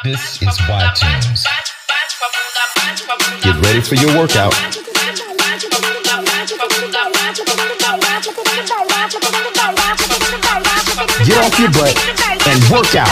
This is Y Tunes. Get ready for your workout. Get off your butt and work out.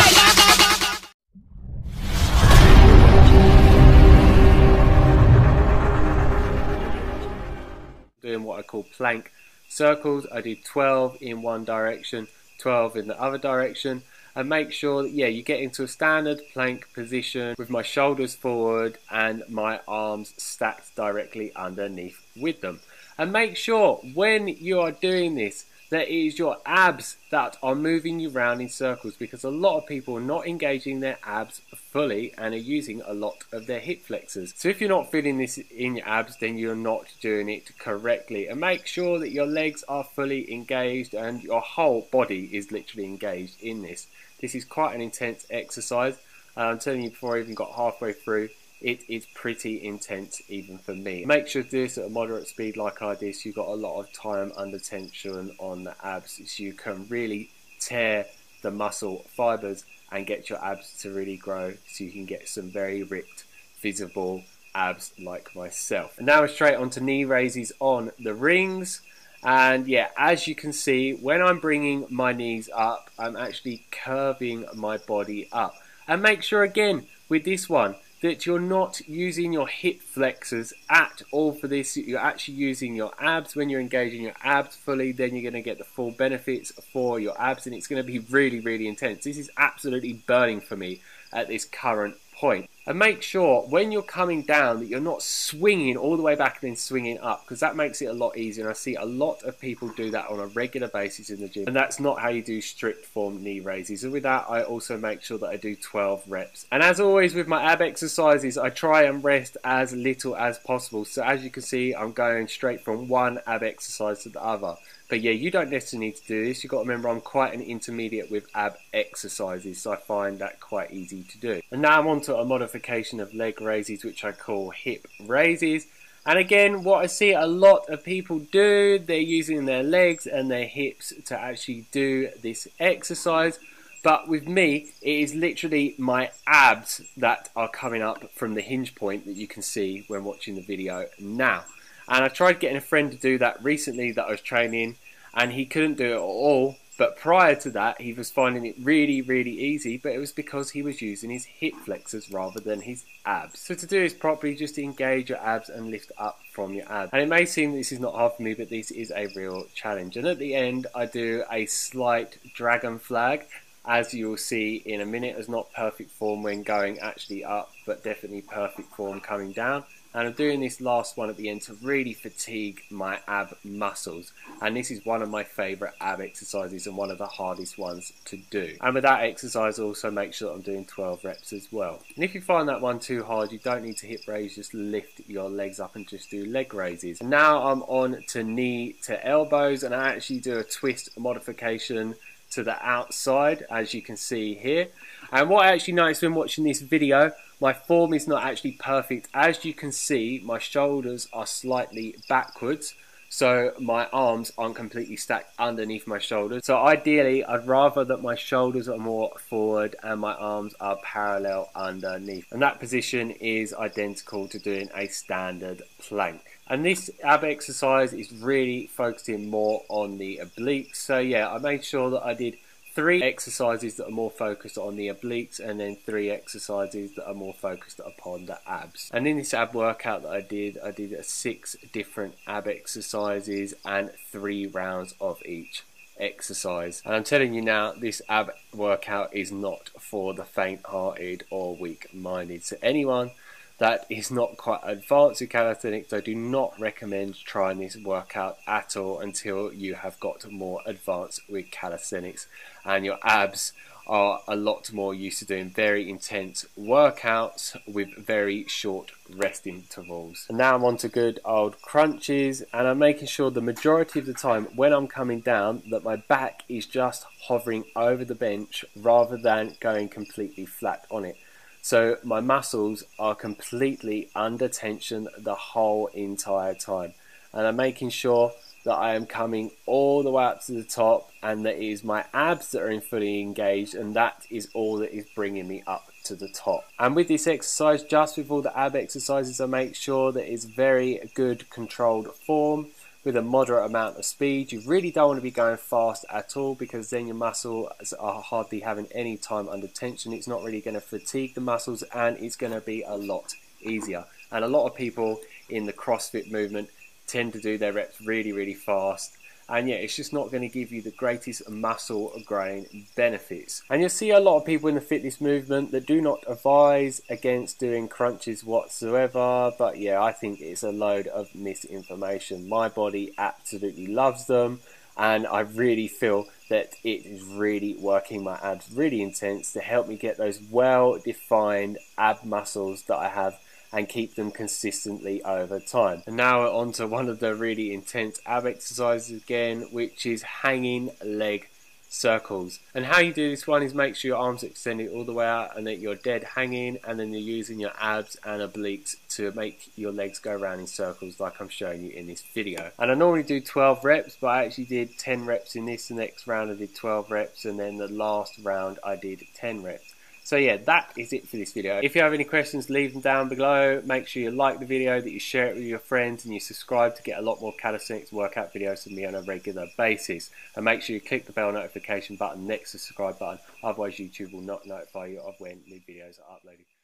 Doing what I call plank circles. I do 12 in one direction, 12 in the other direction, and make sure that you get into a standard plank position with my shoulders forward and my arms stacked directly underneath with them. And make sure when you are doing this that it is your abs that are moving you round in circles, because a lot of people are not engaging their abs fully and are using a lot of their hip flexors. So if you're not feeling this in your abs, then you're not doing it correctly. And make sure that your legs are fully engaged and your whole body is literally engaged in this. This is quite an intense exercise. I'm telling you, before I even got halfway through, it is pretty intense even for me. Make sure to do this at a moderate speed like I did, so you've got a lot of time under tension on the abs, so you can really tear the muscle fibers and get your abs to really grow, so you can get some very ripped, visible abs like myself. And now we're straight onto knee raises on the rings. And as you can see, when I'm bringing my knees up, I'm actually curving my body up. And make sure again with this one that you're not using your hip flexors at all for this. You're actually using your abs. When you're engaging your abs fully, then you're going to get the full benefits for your abs, and it's going to be really, really intense. This is absolutely burning for me at this current point. And make sure when you're coming down that you're not swinging all the way back and then swinging up, because that makes it a lot easier. And I see a lot of people do that on a regular basis in the gym, and that's not how you do strict form knee raises. And with that, I also make sure that I do 12 reps. And as always with my ab exercises, I try and rest as little as possible. So as you can see, I'm going straight from one ab exercise to the other. But you don't necessarily need to do this. You've got to remember I'm quite an intermediate with ab exercises, so I find that quite easy to do. And now I'm on to a modification of leg raises, which I call hip raises. And again, what I see a lot of people do, they're using their legs and their hips to actually do this exercise. But with me, it is literally my abs that are coming up from the hinge point that you can see when watching the video now. And I tried getting a friend to do that recently that I was training, and he couldn't do it at all. But prior to that, he was finding it really, really easy, but it was because he was using his hip flexors rather than his abs. So to do this properly, just engage your abs and lift up from your abs. And it may seem this is not hard for me, but this is a real challenge. And at the end, I do a slight dragon flag. As you will see in a minute, it's not perfect form when going actually up, but definitely perfect form coming down. And I'm doing this last one at the end to really fatigue my ab muscles. And this is one of my favourite ab exercises and one of the hardest ones to do. And with that exercise, also make sure that I'm doing 12 reps as well. And if you find that one too hard, you don't need to hip raise, just lift your legs up and just do leg raises. And now I'm on to knee to elbows, and I actually do a twist modification to the outside, as you can see here. And what I actually noticed when watching this video, my form is not actually perfect. As you can see, my shoulders are slightly backwards, so my arms aren't completely stacked underneath my shoulders. So ideally, I'd rather that my shoulders are more forward and my arms are parallel underneath. And that position is identical to doing a standard plank. And this ab exercise is really focusing more on the obliques. So I made sure that I did 3 exercises that are more focused on the obliques, and then 3 exercises that are more focused upon the abs. And in this ab workout that I did 6 different ab exercises and 3 rounds of each exercise. And I'm telling you now, this ab workout is not for the faint-hearted or weak-minded. So anyone that is not quite advanced with calisthenics, I do not recommend trying this workout at all until you have got more advanced with calisthenics and your abs are a lot more used to doing very intense workouts with very short rest intervals. And now I'm on to good old crunches, and I'm making sure the majority of the time when I'm coming down that my back is just hovering over the bench rather than going completely flat on it. So my muscles are completely under tension the whole entire time. And I'm making sure that I am coming all the way up to the top, and that it is my abs that are fully engaged, and that is all that is bringing me up to the top. And with this exercise, just with all the ab exercises, I make sure that it's very good controlled form with a moderate amount of speed. You really don't want to be going fast at all, because then your muscles are hardly having any time under tension. It's not really going to fatigue the muscles, and it's going to be a lot easier. And a lot of people in the CrossFit movement tend to do their reps really fast, and yeah, it's just not going to give you the greatest muscle growing benefits. And you'll see a lot of people in the fitness movement that do not advise against doing crunches whatsoever, but yeah, I think it's a load of misinformation. My body absolutely loves them, and I really feel that it is really working my abs really intense to help me get those well-defined ab muscles that I have and keep them consistently over time. And now we're on to one of the really intense ab exercises again, which is hanging leg circles. And how you do this one is make sure your arms are extended all the way out and that you're dead hanging, and then you're using your abs and obliques to make your legs go around in circles like I'm showing you in this video. And I normally do 12 reps, but I actually did 10 reps in this. The next round I did 12 reps, and then the last round I did 10 reps. So yeah, that is it for this video. If you have any questions, leave them down below. Make sure you like the video, that you share it with your friends, and you subscribe to get a lot more calisthenics workout videos from me on a regular basis. And make sure you click the bell notification button next to the subscribe button, otherwise YouTube will not notify you of when new videos are uploaded.